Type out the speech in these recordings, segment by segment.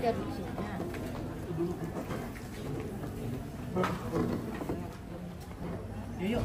dia isinya. Yuk.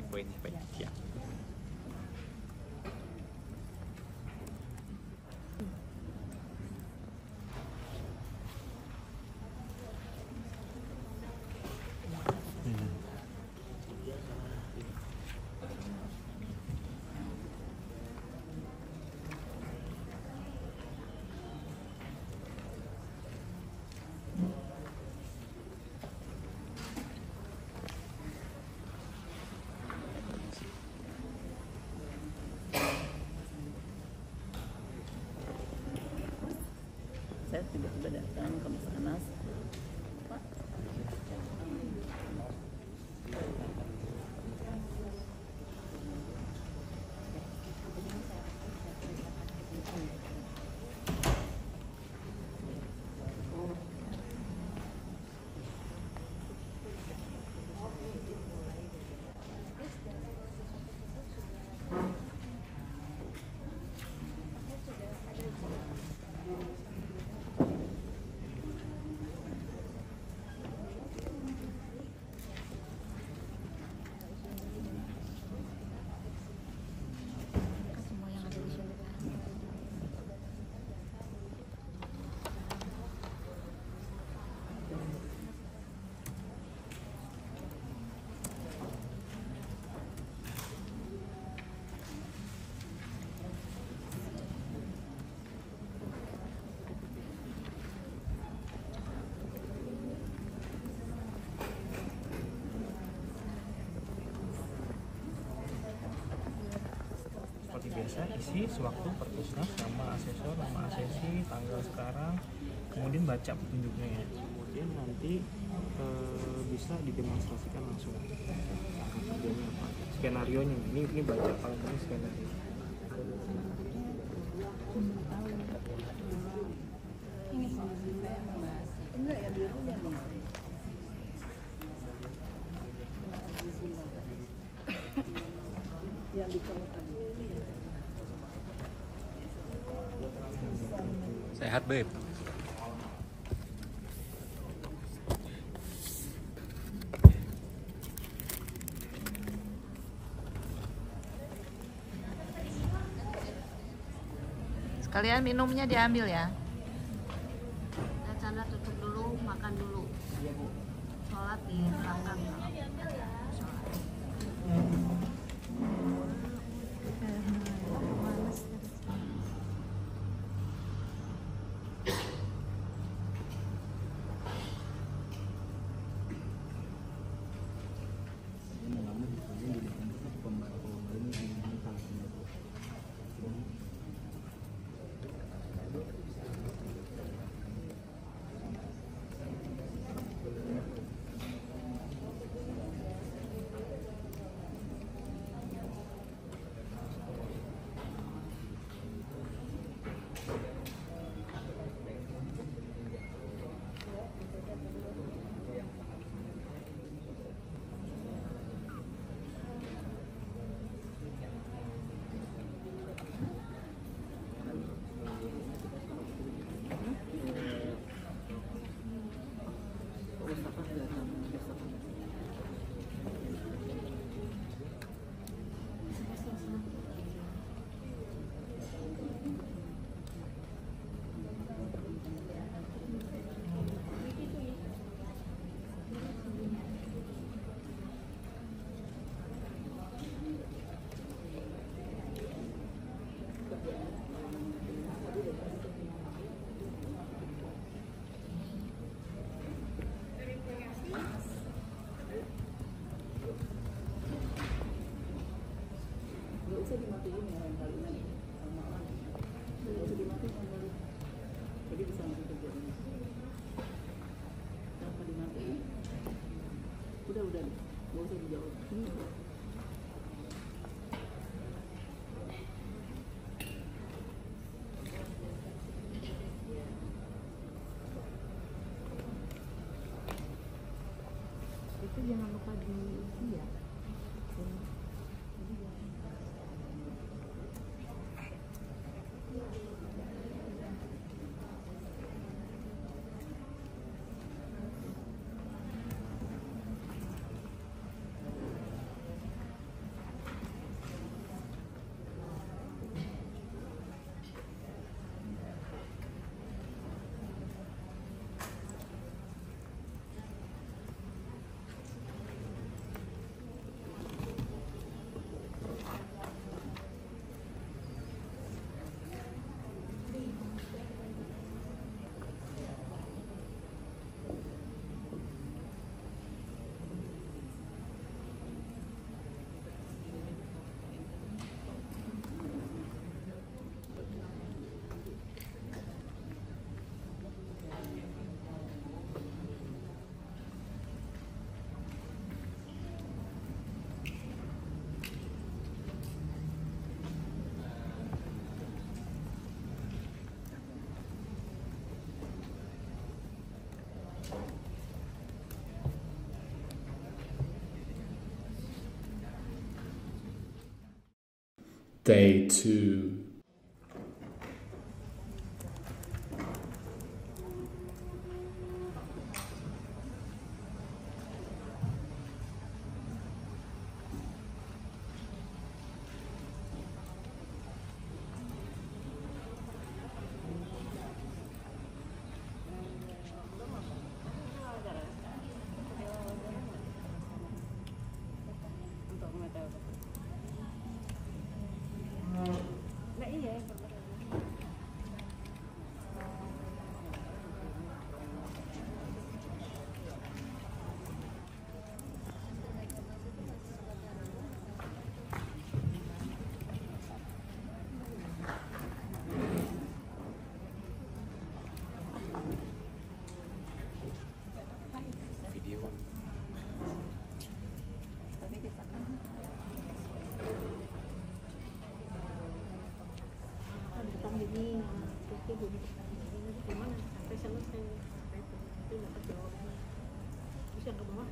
Poin-poin ya. Saya tiba-tiba datang ke Mas Anas, Pak. Seperti biasa, isi sewaktu perpusnas, nama asesor, nama asesi, tanggal sekarang, kemudian baca petunjuknya ya. Kemudian nanti bisa didemonstrasikan langsung kerjanya apa, skenario nya. Ini baca paling ini skenario. Enggak ya, birunya Bang. Yang dikeluarkan. Sehat, Beb. Sekalian minumnya diambil ya. Canda tutup dulu, makan dulu. Sholat di belakang. nggak usah dimatiin ya yang kali ini sama nggak usah dimatiin kembali, jadi bisa langsung kerja ini tanpa dimatiin. Udah nggak usah dijawab. Itu jangan lupa di ya. Day 2. Gimana sampai selesai itu dapat jawabannya, terus yang ke bawah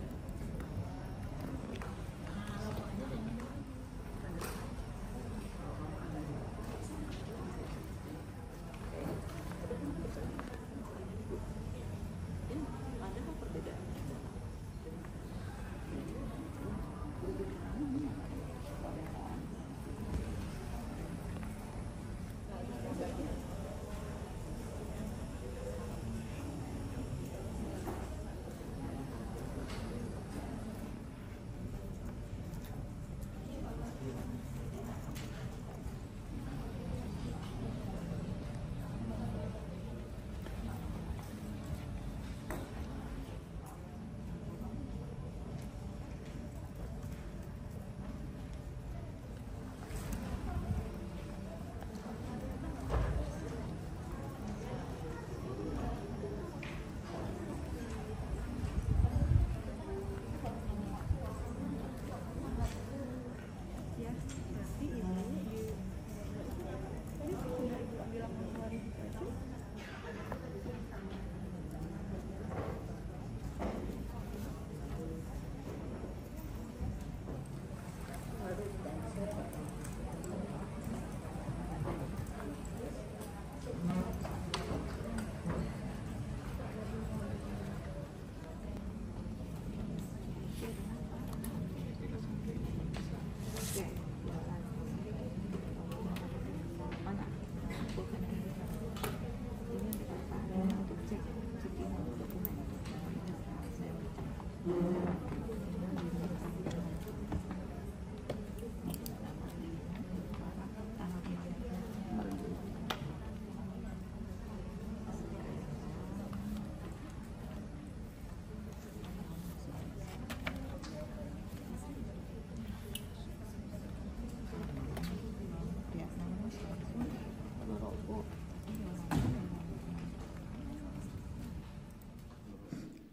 ada apa perbedaan?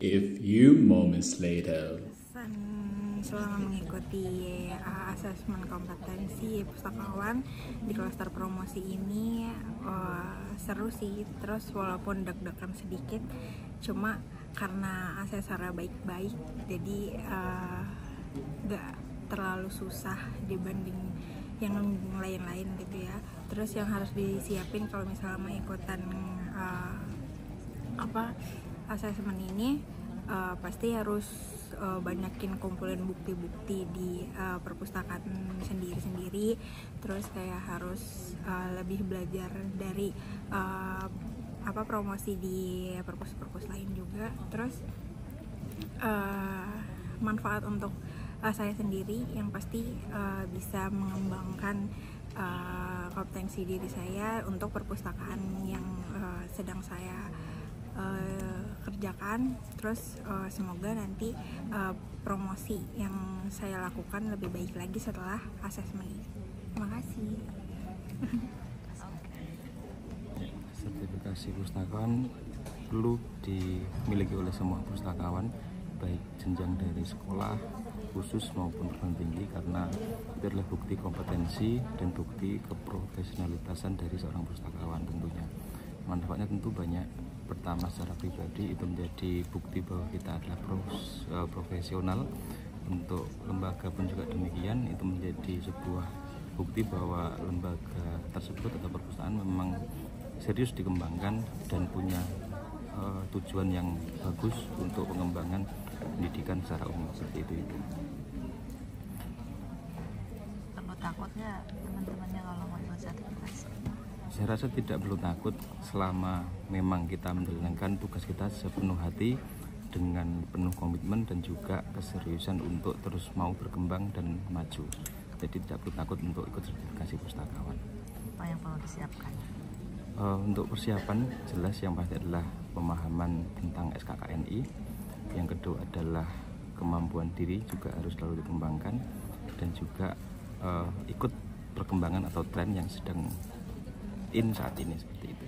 A few moments later. Selama mengikuti asesmen kompetensi pustakawan di klaster promosi ini seru sih, terus walaupun deg-degan sedikit, cuma karena asesornya baik-baik jadi gak terlalu susah dibanding yang lain-lain gitu ya. Terus yang harus disiapin kalau misalnya mau ikutan asesmen ini, pasti harus banyakin kumpulin bukti-bukti di perpustakaan sendiri-sendiri. Terus kayak harus lebih belajar dari promosi di perpus-perpus lain juga. Terus manfaat untuk saya sendiri yang pasti bisa mengembangkan kompetensi diri saya untuk perpustakaan yang sedang saya kerjakan. Terus semoga nanti promosi yang saya lakukan lebih baik lagi setelah asesmen ini. Terima kasih. Sertifikasi pustakawan perlu dimiliki oleh semua pustakawan, baik jenjang dari sekolah khusus maupun perguruan tinggi, karena itu adalah bukti kompetensi dan bukti keprofesionalitasan dari seorang pustakawan tentunya. Manfaatnya tentu banyak. Pertama, secara pribadi itu menjadi bukti bahwa kita adalah profesional. Untuk lembaga pun juga demikian, itu menjadi sebuah bukti bahwa lembaga tersebut atau perpustakaan memang serius dikembangkan dan punya tujuan yang bagus untuk pengembangan pendidikan secara umum, seperti itu. Perlu takutnya teman-temannya kalau mau ikut sertifikasi? Saya rasa tidak perlu takut selama memang kita menjalankan tugas kita sepenuh hati dengan penuh komitmen dan juga keseriusan untuk terus mau berkembang dan maju. Jadi tidak perlu takut untuk ikut sertifikasi pustakawan. Apa yang perlu disiapkan? Untuk persiapan jelas yang pasti adalah pemahaman tentang SKKNI. Yang kedua adalah kemampuan diri juga harus selalu dikembangkan, dan juga ikut perkembangan atau tren yang sedang saat ini, seperti itu.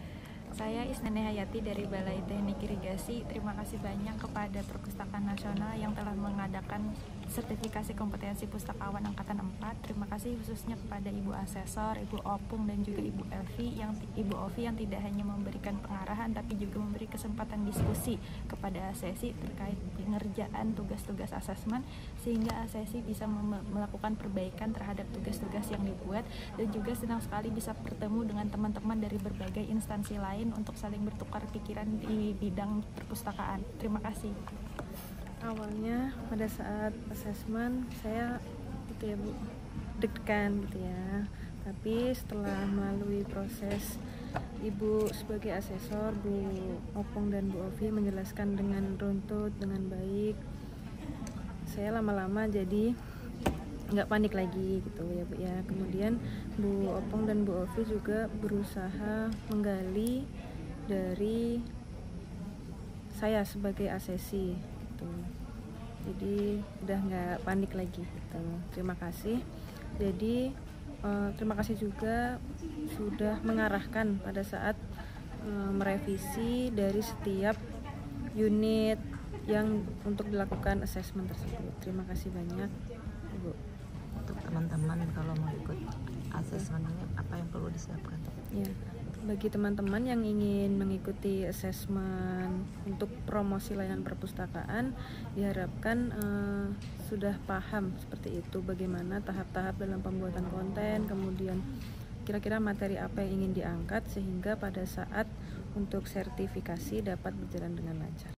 Saya Isnani Hayati dari Balai Teknik Irigasi. Terima kasih banyak kepada Perpustakaan Nasional yang telah mengadakan sertifikasi kompetensi pustakawan angkatan 4. Terima kasih khususnya kepada Ibu Asesor, Ibu Opung dan juga Ibu Ovi yang tidak hanya memberikan pengarahan tapi juga memberi kesempatan diskusi kepada asesi terkait pengerjaan tugas-tugas asesmen, sehingga asesi bisa melakukan perbaikan terhadap tugas-tugas yang dibuat, dan juga senang sekali bisa bertemu dengan teman-teman dari berbagai instansi lain untuk saling bertukar pikiran di bidang perpustakaan. Terima kasih. Awalnya pada saat asesmen saya gitu ya Bu, deg-degan gitu ya. Tapi setelah melalui proses Ibu sebagai asesor, Bu Opung dan Bu Ovi menjelaskan dengan runtut, dengan baik, saya lama-lama jadi nggak panik lagi gitu ya Bu ya. Kemudian Bu Opung dan Bu Ovi juga berusaha menggali dari saya sebagai asesi gitu. Jadi udah nggak panik lagi gitu. Terima kasih. Jadi terima kasih juga sudah mengarahkan pada saat merevisi dari setiap unit yang untuk dilakukan asesmen tersebut. Terima kasih banyak Ibu. Untuk teman-teman kalau mau ikut asesmen ini apa yang perlu disiapkan? Ya, bagi teman-teman yang ingin mengikuti asesmen untuk promosi layanan perpustakaan, diharapkan sudah paham seperti itu, bagaimana tahap-tahap dalam pembuatan konten, kemudian kira-kira materi apa yang ingin diangkat, sehingga pada saat untuk sertifikasi dapat berjalan dengan lancar.